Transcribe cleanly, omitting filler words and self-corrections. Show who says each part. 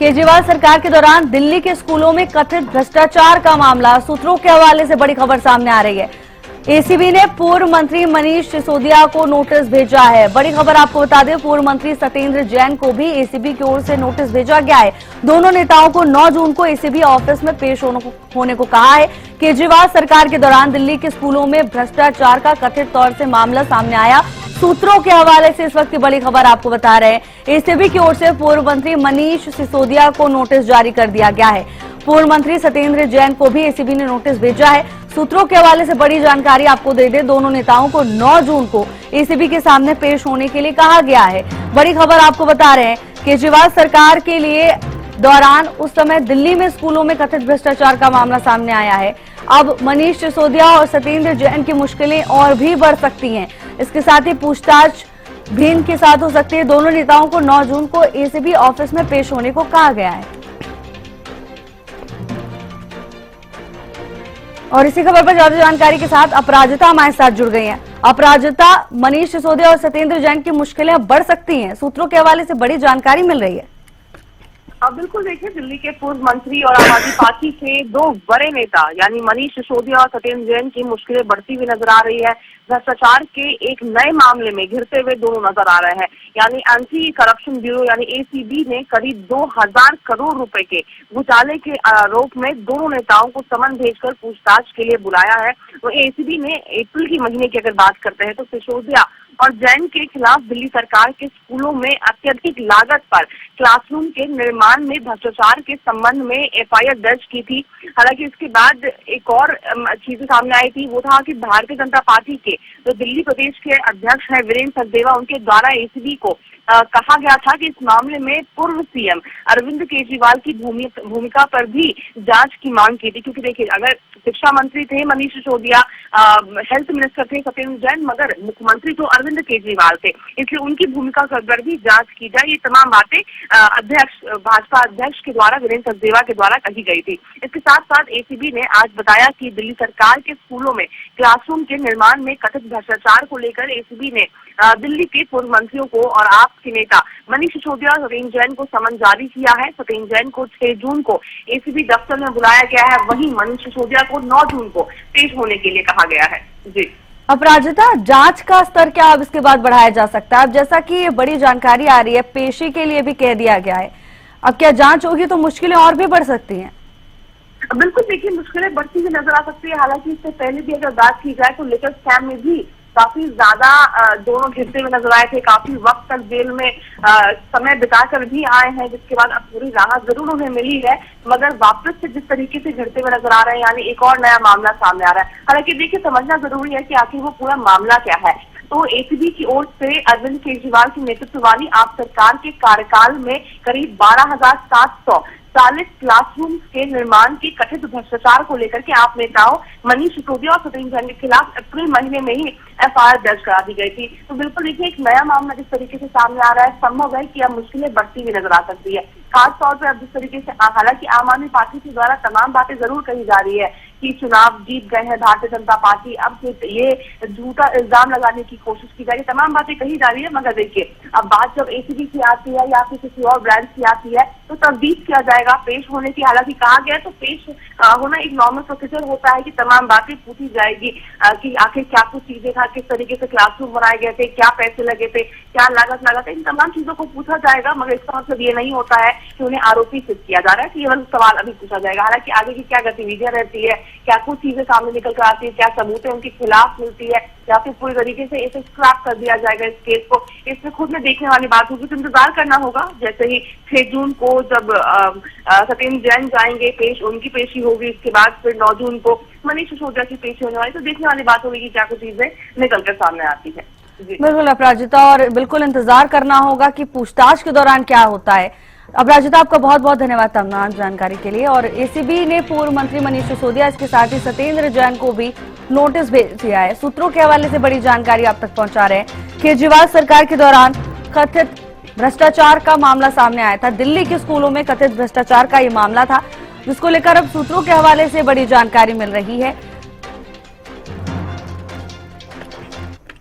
Speaker 1: केजरीवाल सरकार के दौरान दिल्ली के स्कूलों में कथित भ्रष्टाचार का मामला, सूत्रों के हवाले से बड़ी खबर सामने आ रही है। एसीबी ने पूर्व मंत्री मनीष सिसोदिया को नोटिस भेजा है। बड़ी खबर आपको बता दें, पूर्व मंत्री सत्येंद्र जैन को भी एसीबी की ओर से नोटिस भेजा गया है। दोनों नेताओं को 9 जून को एसीबी ऑफिस में पेश होने को कहा है। केजरीवाल सरकार के दौरान दिल्ली के स्कूलों में भ्रष्टाचार का कथित तौर से मामला सामने आया। सूत्रों के हवाले से इस वक्त की बड़ी खबर आपको बता रहे हैं। एसीबी की ओर से पूर्व मंत्री मनीष सिसोदिया को नोटिस जारी कर दिया गया है। पूर्व मंत्री सत्येंद्र जैन को भी एसीबी ने नोटिस भेजा है। सूत्रों के हवाले से बड़ी जानकारी आपको दे दें, दोनों नेताओं को 9 जून को एसीबी के सामने पेश होने के लिए कहा गया है। बड़ी खबर आपको बता रहे हैं, केजरीवाल सरकार के लिए दौरान उस समय दिल्ली में स्कूलों में कथित भ्रष्टाचार का मामला सामने आया है। अब मनीष सिसोदिया और सत्येंद्र जैन की मुश्किलें और भी बढ़ सकती हैं। इसके साथ ही पूछताछ भी इनके साथ हो सकती है। दोनों नेताओं को 9 जून को एसीबी ऑफिस में पेश होने को कहा गया है। और इसी खबर पर ज्यादा जानकारी के साथ अपराजिता हमारे साथ जुड़ गई हैं। अपराजिता, मनीष सिसोदिया और सत्येंद्र जैन की मुश्किलें अब बढ़ सकती हैं, सूत्रों के हवाले से बड़ी जानकारी मिल रही है।
Speaker 2: अब बिल्कुल देखिए, दिल्ली के पूर्व मंत्री और आम आदमी पार्टी के 2 बड़े नेता यानी मनीष सिसोदिया और सत्येंद्र जैन की मुश्किलें बढ़ती हुई नजर आ रही है। भ्रष्टाचार के एक नए मामले में घिरते हुए दोनों नजर आ रहे हैं। यानी एंटी करप्शन ब्यूरो यानी एसीबी ने करीब 2000 करोड़ रुपए के घोटाले के आरोप में दोनों नेताओं को समन भेजकर पूछताछ के लिए बुलाया है। तो एसीबी ने अप्रैल के महीने की अगर बात करते हैं तो सिसोदिया और जैन के खिलाफ दिल्ली सरकार के स्कूलों में अत्यधिक लागत पर क्लासरूम के निर्माण में भ्रष्टाचार के संबंध में एफआईआर दर्ज की थी। हालांकि इसके बाद एक और चीज सामने आई थी, वो था कि भारतीय जनता पार्टी के जो दिल्ली प्रदेश के अध्यक्ष हैं वीरेंद्र सचदेवा, उनके द्वारा एसीबी को कहा गया था कि इस मामले में पूर्व सीएम अरविंद केजरीवाल की भूमिका पर भी जांच की मांग की थी। क्योंकि देखिए, अगर शिक्षा मंत्री थे मनीष सिसोदिया, हेल्थ मिनिस्टर थे सत्येंद्र जैन, मगर मुख्यमंत्री तो अरविंद केजरीवाल थे, इसलिए उनकी भूमिका पर भी जांच की जाए, ये तमाम बातें भाजपा अध्यक्ष के द्वारा वीरेंद्र सचदेवा के द्वारा कही गई थी। इसके साथ साथ एसीबी ने आज बताया कि दिल्ली सरकार के स्कूलों में क्लासरूम के निर्माण में कथित भ्रष्टाचार को लेकर एसीबी ने दिल्ली के पूर्व मंत्रियों को और आप के नेता मनीष सिसोदिया और सत्येंद्र जैन को समन जारी किया है। सत्येंद्र जैन को 6 जून को एसीबी दफ्तर में बुलाया गया है, वहीं मनीष सिसोदिया को 9 जून को पेश होने के लिए कहा गया है। जी
Speaker 1: अपराजिता, जांच का स्तर क्या अब इसके बाद बढ़ाया जा सकता है? अब जैसा कि ये बड़ी जानकारी आ रही है, पेशी के लिए भी कह दिया गया है, अब क्या जांच होगी तो मुश्किलें और भी बढ़ सकती हैं?
Speaker 2: बिल्कुल देखिए, मुश्किलें बढ़ती हुई नजर आ सकती है। हालांकि इससे पहले भी अगर बात की जाए तो लिकर स्कैम में भी काफी ज्यादा दोनों घिरते हुए नजर आए थे। काफी वक्त तक जेल में समय बिताकर भी आए हैं, जिसके बाद अब पूरी राहत जरूर उन्हें मिली है, मगर वापस से जिस तरीके से घिरते हुए नजर आ रहे हैं, यानी एक और नया मामला सामने आ रहा है। हालांकि देखिए, समझना जरूरी है कि आखिर वो पूरा मामला क्या है। तो एसीबी की ओर से अरविंद केजरीवाल की नेतृत्व वाली आप सरकार के कार्यकाल में करीब 12,740 क्लासरूम के निर्माण के कथित भ्रष्टाचार को लेकर के आप नेताओं मनीष सिसोदिया और सत्येंद्र जैन के खिलाफ अप्रैल महीने में ही एफआईआर दर्ज करा दी गई थी। तो बिल्कुल देखिए, एक नया मामला जिस तरीके से सामने आ रहा है, संभव है कि अब मुश्किलें बढ़ती हुई नजर आ सकती है। खास तौर पर अब जिस तरीके से हालांकि आम आदमी पार्टी के द्वारा तमाम बातें जरूर कही जा रही है कि चुनाव जीत गए हैं भारतीय जनता पार्टी, अब ये झूठा इल्जाम लगाने की कोशिश की जा रही है, तमाम बातें कही जा रही है। मगर देखिए, अब बात जब एसीबी की आती है या फिर किसी और ब्रांच की आती है तो तफ्तीश किया जाएगा, पेश होने की हालांकि कहा गया है। तो पेश होना एक नॉर्मल प्रोसीजर होता है कि तमाम बातें पूछी जाएगी कि आखिर क्या कुछ चीजें था, किस तरीके से क्लासरूम बनाए गए थे, क्या पैसे लगे थे, क्या लागत लगा था, इन तमाम चीजों को पूछा जाएगा। मगर इसका मतलब ये नहीं होता है कि उन्हें आरोपी सिद्ध किया जा रहा है, केवल सवाल अभी पूछा जाएगा। हालांकि आगे की क्या गतिविधियां रहती है, क्या कुछ चीजें सामने निकल कर आती है, क्या सबूतें उनके खिलाफ मिलती है, या फिर पूरी तरीके से इसे स्क्रैप कर दिया जाएगा इस केस को, इसमें खुद में देखने वाली बात होगी। तो इंतजार करना होगा। जैसे ही 6 जून को जब सत्येंद्र जैन जाएंगे, उनकी पेशी होगी, इसके बाद फिर 9 जून को मनीष सिसोदिया की पेशी होने वाली, तो देखने वाली बात होगी कि क्या कुछ चीजें निकल कर सामने आती है।
Speaker 1: बिल्कुल अपराजिता, और बिल्कुल इंतजार करना होगा कि पूछताछ के दौरान क्या होता है। अपराजिता, आपका बहुत बहुत धन्यवाद तमाम जानकारी के लिए। और एसीबी ने पूर्व मंत्री मनीष सिसोदिया, इसके साथ ही सत्येंद्र जैन को भी नोटिस भेज दिया है। सूत्रों के हवाले से बड़ी जानकारी आप तक पहुंचा रहे हैं। केजरीवाल सरकार के दौरान कथित भ्रष्टाचार का मामला सामने आया था। दिल्ली के स्कूलों में कथित भ्रष्टाचार का ये मामला था, जिसको लेकर अब सूत्रों के हवाले से बड़ी जानकारी मिल रही है।